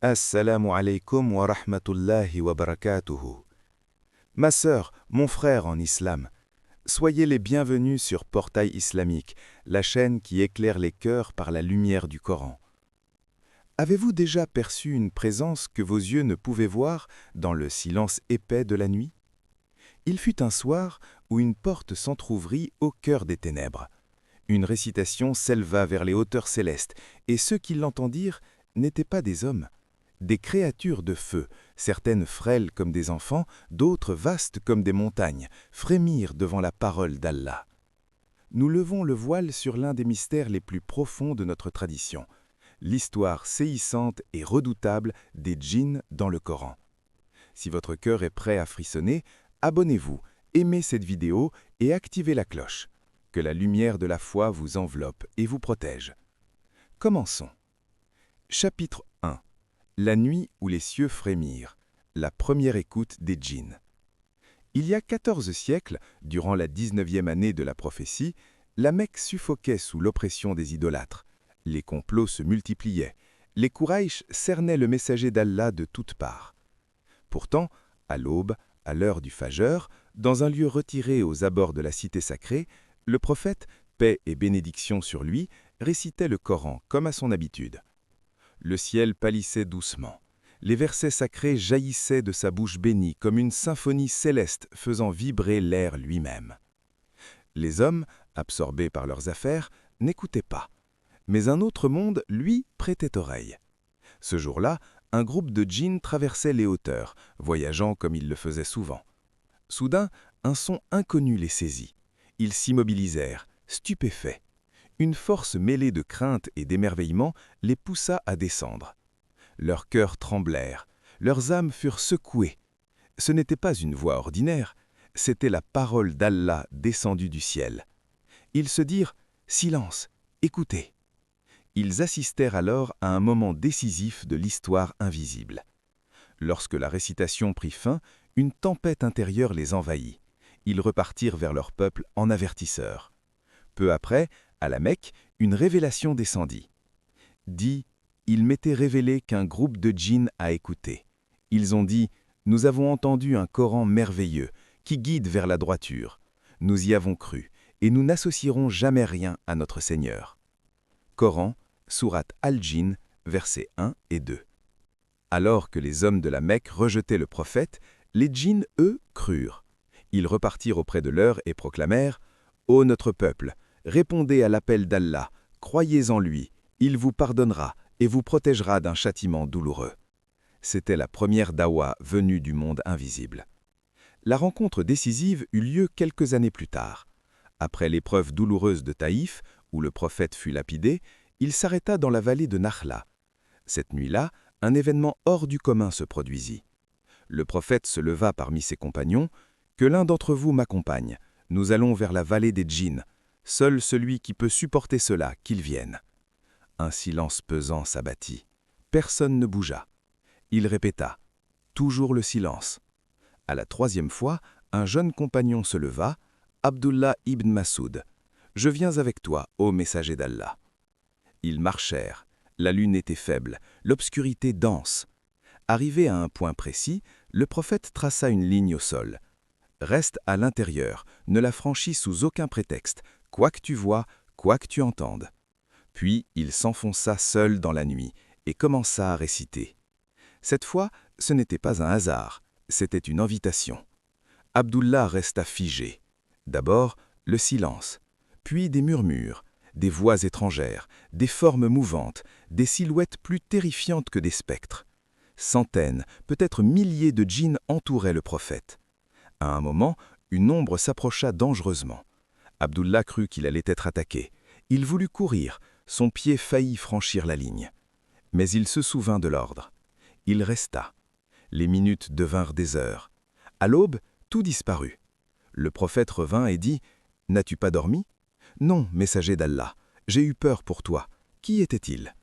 Assalamu alaikum wa rahmatullahi wa barakatuhu. Ma sœur, mon frère en islam, soyez les bienvenus sur Portail Islamique, la chaîne qui éclaire les cœurs par la lumière du Coran. Avez-vous déjà perçu une présence que vos yeux ne pouvaient voir dans le silence épais de la nuit? Il fut un soir où une porte s'entr'ouvrit au cœur des ténèbres. Une récitation s'éleva vers les hauteurs célestes, et ceux qui l'entendirent n'étaient pas des hommes. Des créatures de feu, certaines frêles comme des enfants, d'autres vastes comme des montagnes, frémirent devant la parole d'Allah. Nous levons le voile sur l'un des mystères les plus profonds de notre tradition, l'histoire séhissante et redoutable des djinns dans le Coran. Si votre cœur est prêt à frissonner, abonnez-vous, aimez cette vidéo et activez la cloche. Que la lumière de la foi vous enveloppe et vous protège. Commençons. Chapitre 1. La nuit où les cieux frémirent, la première écoute des djinns. Il y a 14 siècles, durant la 19e année de la prophétie, la Mecque suffoquait sous l'oppression des idolâtres. Les complots se multipliaient. Les Quraïsh cernaient le messager d'Allah de toutes parts. Pourtant, à l'aube, à l'heure du Fajr, dans un lieu retiré aux abords de la cité sacrée, le prophète, paix et bénédiction sur lui, récitait le Coran comme à son habitude. Le ciel pâlissait doucement. Les versets sacrés jaillissaient de sa bouche bénie comme une symphonie céleste faisant vibrer l'air lui-même. Les hommes, absorbés par leurs affaires, n'écoutaient pas. Mais un autre monde, lui, prêtait oreille. Ce jour-là, un groupe de djinns traversait les hauteurs, voyageant comme il le faisait souvent. Soudain, un son inconnu les saisit. Ils s'immobilisèrent, stupéfaits. Une force mêlée de crainte et d'émerveillement les poussa à descendre. Leurs cœurs tremblèrent, leurs âmes furent secouées. Ce n'était pas une voix ordinaire, c'était la parole d'Allah descendue du ciel. Ils se dirent « Silence, écoutez !» Ils assistèrent alors à un moment décisif de l'histoire invisible. Lorsque la récitation prit fin, une tempête intérieure les envahit. Ils repartirent vers leur peuple en avertisseurs. Peu après, à la Mecque, une révélation descendit. Dit, il m'était révélé qu'un groupe de djinns a écouté. Ils ont dit, nous avons entendu un Coran merveilleux qui guide vers la droiture. Nous y avons cru et nous n'associerons jamais rien à notre Seigneur. Coran, sourate Al-Djinn, versets 1 et 2. Alors que les hommes de la Mecque rejetaient le prophète, les djinns, eux, crurent. Ils repartirent auprès de leur et proclamèrent « Ô notre peuple, répondez à l'appel d'Allah, croyez en lui, il vous pardonnera et vous protégera d'un châtiment douloureux. » C'était la première dawa venue du monde invisible. La rencontre décisive eut lieu quelques années plus tard. Après l'épreuve douloureuse de Taïf, où le prophète fut lapidé, il s'arrêta dans la vallée de Nakhla. Cette nuit-là, un événement hors du commun se produisit. Le prophète se leva parmi ses compagnons. « Que l'un d'entre vous m'accompagne. Nous allons vers la vallée des djinns. Seul celui qui peut supporter cela, qu'il vienne. » Un silence pesant s'abattit. Personne ne bougea. Il répéta. Toujours le silence. À la troisième fois, un jeune compagnon se leva, Abdullah ibn Masoud. « Je viens avec toi, ô messager d'Allah. » Ils marchèrent. La lune était faible, l'obscurité dense. Arrivé à un point précis, le prophète traça une ligne au sol. Reste à l'intérieur, ne la franchis sous aucun prétexte, quoi que tu vois, quoi que tu entendes. Puis il s'enfonça seul dans la nuit et commença à réciter. Cette fois, ce n'était pas un hasard, c'était une invitation. Abdullah resta figé. D'abord, le silence, puis des murmures, des voix étrangères, des formes mouvantes, des silhouettes plus terrifiantes que des spectres. Centaines, peut-être milliers de djinns entouraient le prophète. À un moment, une ombre s'approcha dangereusement. Abdullah crut qu'il allait être attaqué. Il voulut courir, son pied faillit franchir la ligne. Mais il se souvint de l'ordre. Il resta. Les minutes devinrent des heures. À l'aube, tout disparut. Le prophète revint et dit « N'as-tu pas dormi ?»« Non, messager d'Allah, j'ai eu peur pour toi. Qui était-il »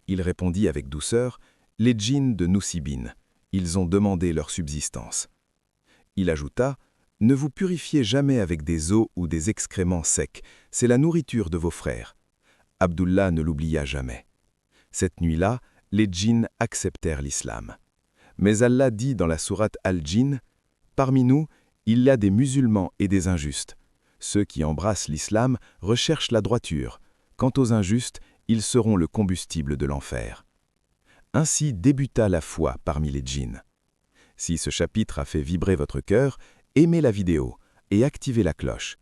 Il répondit avec douceur « Les djinns de Nucibin. Ils ont demandé leur subsistance. » Il ajouta « Ne vous purifiez jamais avec des eaux ou des excréments secs, c'est la nourriture de vos frères. » Abdullah ne l'oublia jamais. Cette nuit-là, les djinns acceptèrent l'islam. Mais Allah dit dans la sourate Al-Djinn, « Parmi nous, il y a des musulmans et des injustes. Ceux qui embrassent l'islam recherchent la droiture. Quant aux injustes, ils seront le combustible de l'enfer. » Ainsi débuta la foi parmi les djinns. Si ce chapitre a fait vibrer votre cœur, aimez la vidéo et activez la cloche.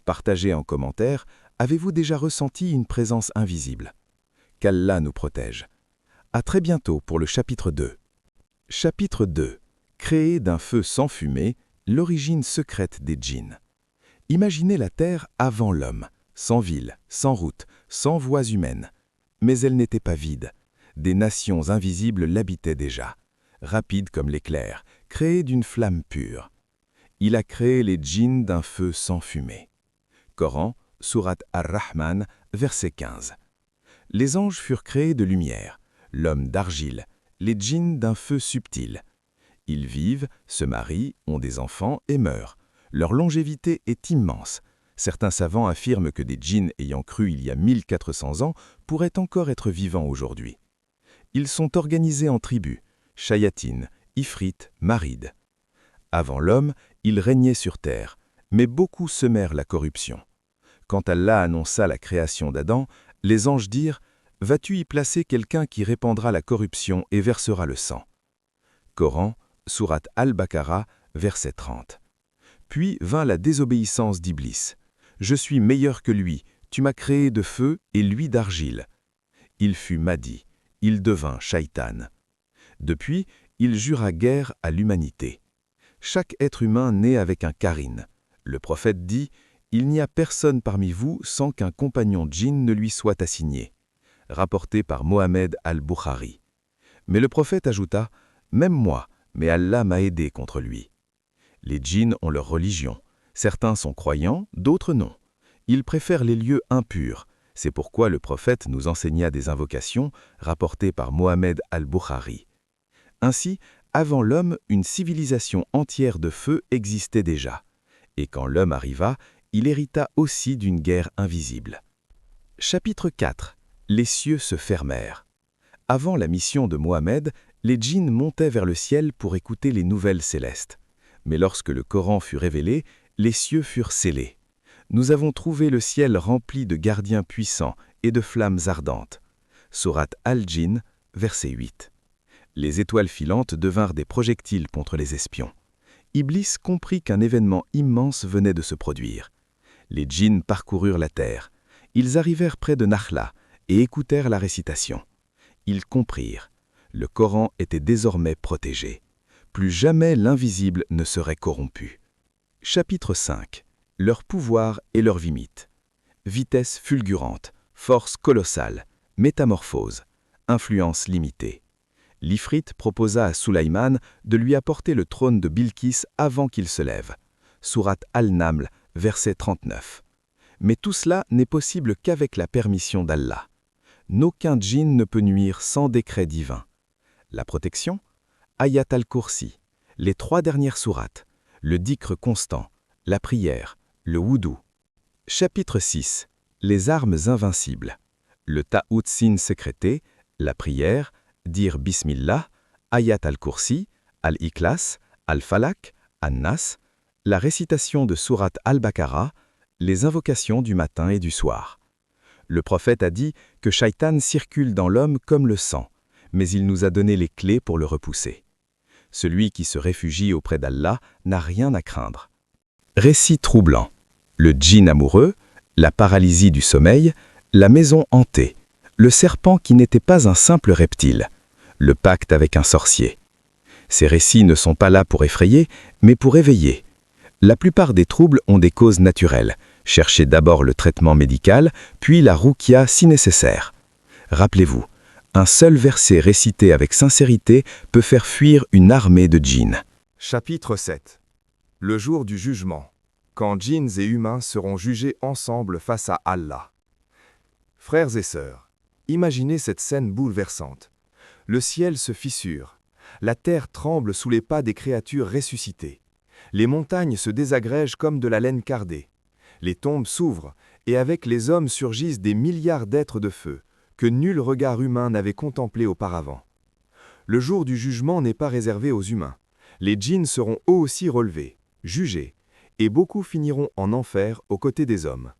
Partagez en commentaire, avez-vous déjà ressenti une présence invisible? Qu'Allah nous protège. À très bientôt pour le chapitre 2. Chapitre 2. Créer d'un feu sans fumée, l'origine secrète des djinns. Imaginez la Terre avant l'homme, sans ville, sans route, sans voies humaines. Mais elle n'était pas vide. Des nations invisibles l'habitaient déjà, rapides comme l'éclair, créées d'une flamme pure. Il a créé les djinns d'un feu sans fumée. Coran, sourate Ar-Rahman, verset 15. Les anges furent créés de lumière, l'homme d'argile, les djinns d'un feu subtil. Ils vivent, se marient, ont des enfants et meurent. Leur longévité est immense. Certains savants affirment que des djinns ayant cru il y a 1400 ans pourraient encore être vivants aujourd'hui. Ils sont organisés en tribus, Shayatines, Ifrites, Marides. Avant l'homme, ils régnaient sur terre, mais beaucoup semèrent la corruption. Quand Allah annonça la création d'Adam, les anges dirent « Vas-tu y placer quelqu'un qui répandra la corruption et versera le sang ?» Coran, sourate Al-Baqarah, verset 30. Puis vint la désobéissance d'Iblis. « Je suis meilleur que lui, tu m'as créé de feu et lui d'argile. » Il fut maudit, il devint Shaitan. Depuis, il jura guerre à l'humanité. Chaque être humain naît avec un qarîn. Le prophète dit « Il n'y a personne parmi vous sans qu'un compagnon djinn ne lui soit assigné » rapporté par Mohamed al-Bukhari. Mais le prophète ajouta « Même moi, mais Allah m'a aidé contre lui. » Les djinns ont leur religion. Certains sont croyants, d'autres non. Ils préfèrent les lieux impurs. C'est pourquoi le prophète nous enseigna des invocations rapportées par Mohamed al-Bukhari. Ainsi, avant l'homme, une civilisation entière de feu existait déjà. Et quand l'homme arriva, il hérita aussi d'une guerre invisible. Chapitre 4. Les cieux se fermèrent. Avant la mission de Mohammed, les djinns montaient vers le ciel pour écouter les nouvelles célestes. Mais lorsque le Coran fut révélé, les cieux furent scellés. Nous avons trouvé le ciel rempli de gardiens puissants et de flammes ardentes. Sourate Al-Djinn, verset 8. Les étoiles filantes devinrent des projectiles contre les espions. Iblis comprit qu'un événement immense venait de se produire. Les djinns parcoururent la terre. Ils arrivèrent près de Nakhla et écoutèrent la récitation. Ils comprirent. Le Coran était désormais protégé. Plus jamais l'invisible ne serait corrompu. Chapitre 5. Leur pouvoir et leur vimite. Vitesse fulgurante, force colossale, métamorphose, influence limitée. L'Ifrite proposa à Sulaïman de lui apporter le trône de Bilqis avant qu'il se lève. Sourate Al-Naml, verset 39. Mais tout cela n'est possible qu'avec la permission d'Allah. N'aucun djinn ne peut nuire sans décret divin. La protection? Ayat al-Kursi, les 3 dernières sourates, le dhikr constant, la prière, le wudu. Chapitre 6. Les armes invincibles. Le ta'ud-sin sécrété, la prière, dire Bismillah, Ayat al-Kursi, al-Ikhlas, al-Falak, an-Nas, la récitation de sourate al-Baqarah, les invocations du matin et du soir. Le prophète a dit que Shaitan circule dans l'homme comme le sang, mais il nous a donné les clés pour le repousser. Celui qui se réfugie auprès d'Allah n'a rien à craindre. Récit troublant. Le djinn amoureux, la paralysie du sommeil, la maison hantée, le serpent qui n'était pas un simple reptile, le pacte avec un sorcier. Ces récits ne sont pas là pour effrayer, mais pour éveiller. La plupart des troubles ont des causes naturelles. Cherchez d'abord le traitement médical, puis la ruqya si nécessaire. Rappelez-vous, un seul verset récité avec sincérité peut faire fuir une armée de djinns. Chapitre 7. Le jour du jugement, quand djinns et humains seront jugés ensemble face à Allah. Frères et sœurs, imaginez cette scène bouleversante. Le ciel se fissure, la terre tremble sous les pas des créatures ressuscitées. Les montagnes se désagrègent comme de la laine cardée. Les tombes s'ouvrent, et avec les hommes surgissent des milliards d'êtres de feu, que nul regard humain n'avait contemplé auparavant. Le jour du jugement n'est pas réservé aux humains. Les djinns seront eux aussi relevés, jugés, et beaucoup finiront en enfer aux côtés des hommes.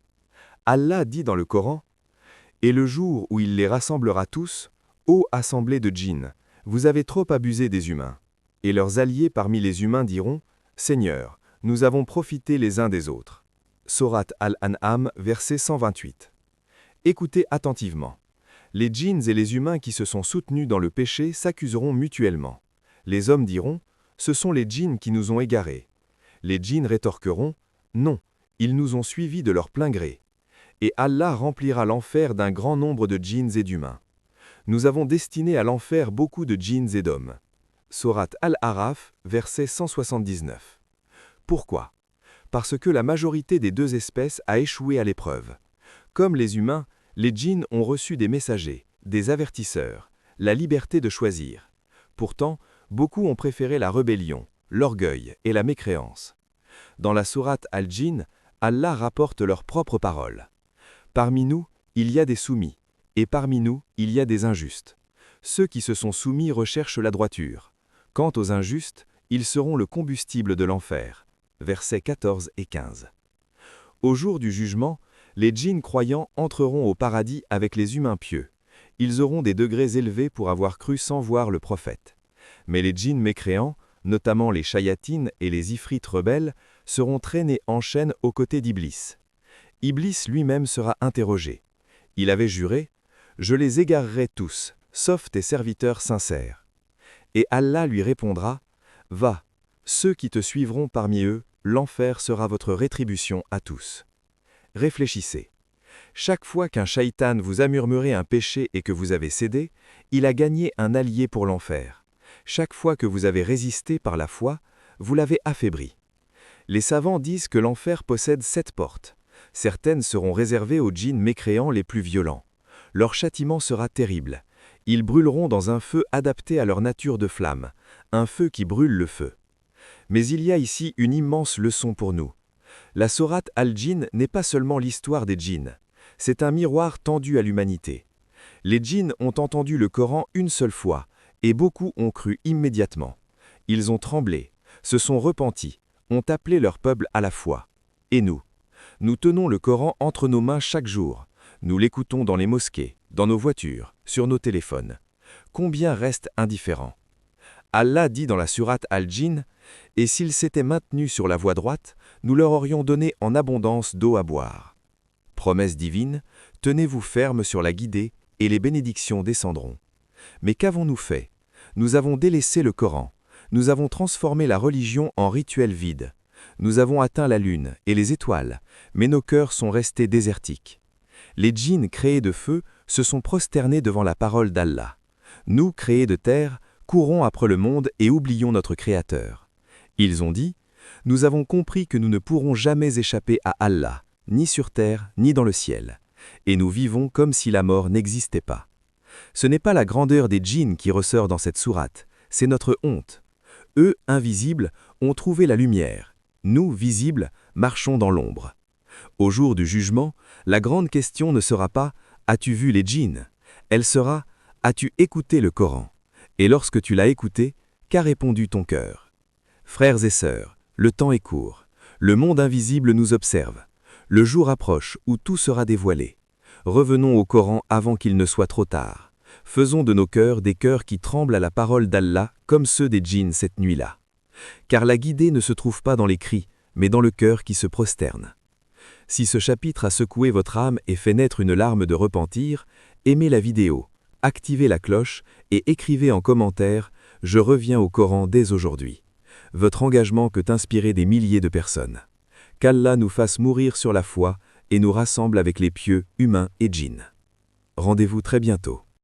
Allah dit dans le Coran, « Et le jour où il les rassemblera tous, ô assemblée de djinns, vous avez trop abusé des humains. Et leurs alliés parmi les humains diront, Seigneur, nous avons profité les uns des autres. » Sourate Al-An'am, verset 128. Écoutez attentivement. Les djinns et les humains qui se sont soutenus dans le péché s'accuseront mutuellement. Les hommes diront, ce sont les djinns qui nous ont égarés. Les djinns rétorqueront, non, ils nous ont suivis de leur plein gré. Et Allah remplira l'enfer d'un grand nombre de djinns et d'humains. Nous avons destiné à l'enfer beaucoup de djinns et d'hommes. Sourate Al-Araf, verset 179. Pourquoi? Parce que la majorité des deux espèces a échoué à l'épreuve. Comme les humains, les djinns ont reçu des messagers, des avertisseurs, la liberté de choisir. Pourtant, beaucoup ont préféré la rébellion, l'orgueil et la mécréance. Dans la sourate Al-Djinn, Allah rapporte leurs propres paroles. Parmi nous, il y a des soumis, et parmi nous, il y a des injustes. Ceux qui se sont soumis recherchent la droiture. Quant aux injustes, ils seront le combustible de l'enfer. Versets 14 et 15. Au jour du jugement, les djinns croyants entreront au paradis avec les humains pieux. Ils auront des degrés élevés pour avoir cru sans voir le prophète. Mais les djinns mécréants, notamment les shayatines et les ifrites rebelles, seront traînés en chaîne aux côtés d'Iblis. Iblis lui-même sera interrogé. Il avait juré « Je les égarerai tous, sauf tes serviteurs sincères. » Et Allah lui répondra « Va, ceux qui te suivront parmi eux, l'enfer sera votre rétribution à tous. » Réfléchissez. Chaque fois qu'un shaitan vous a murmuré un péché et que vous avez cédé, il a gagné un allié pour l'enfer. Chaque fois que vous avez résisté par la foi, vous l'avez affaibli. Les savants disent que l'enfer possède 7 portes. Certaines seront réservées aux djinns mécréants les plus violents. Leur châtiment sera terrible. Ils brûleront dans un feu adapté à leur nature de flamme, un feu qui brûle le feu. Mais il y a ici une immense leçon pour nous. La sourate Al-Djinn n'est pas seulement l'histoire des djinns. C'est un miroir tendu à l'humanité. Les djinns ont entendu le Coran une seule fois, et beaucoup ont cru immédiatement. Ils ont tremblé, se sont repentis, ont appelé leur peuple à la foi. Et nous? Nous tenons le Coran entre nos mains chaque jour. Nous l'écoutons dans les mosquées, dans nos voitures, sur nos téléphones. Combien restent indifférents? Allah dit dans la sourate Al-Djinn, « Et s'ils s'étaient maintenus sur la voie droite, nous leur aurions donné en abondance d'eau à boire. » Promesse divine, tenez-vous ferme sur la guidée et les bénédictions descendront. Mais qu'avons-nous fait? Nous avons délaissé le Coran. Nous avons transformé la religion en rituel vide. Nous avons atteint la lune et les étoiles, mais nos cœurs sont restés désertiques. Les djinns créés de feu se sont prosternés devant la parole d'Allah. Nous, créés de terre, courons après le monde et oublions notre Créateur. Ils ont dit, « Nous avons compris que nous ne pourrons jamais échapper à Allah, ni sur terre, ni dans le ciel, et nous vivons comme si la mort n'existait pas. » Ce n'est pas la grandeur des djinns qui ressort dans cette sourate, c'est notre honte. Eux, invisibles, ont trouvé la lumière. Nous, visibles, marchons dans l'ombre. Au jour du jugement, la grande question ne sera pas « As-tu vu les djinns ?» Elle sera « As-tu écouté le Coran ?» Et lorsque tu l'as écouté, qu'a répondu ton cœur? Frères et sœurs, le temps est court. Le monde invisible nous observe. Le jour approche où tout sera dévoilé. Revenons au Coran avant qu'il ne soit trop tard. Faisons de nos cœurs des cœurs qui tremblent à la parole d'Allah comme ceux des djinns cette nuit-là. Car la guidée ne se trouve pas dans les cris, mais dans le cœur qui se prosterne. Si ce chapitre a secoué votre âme et fait naître une larme de repentir, aimez la vidéo, activez la cloche et écrivez en commentaire « Je reviens au Coran dès aujourd'hui ». Votre engagement peut inspirer des milliers de personnes. Qu'Allah nous fasse mourir sur la foi et nous rassemble avec les pieux, humains et djinns. Rendez-vous très bientôt.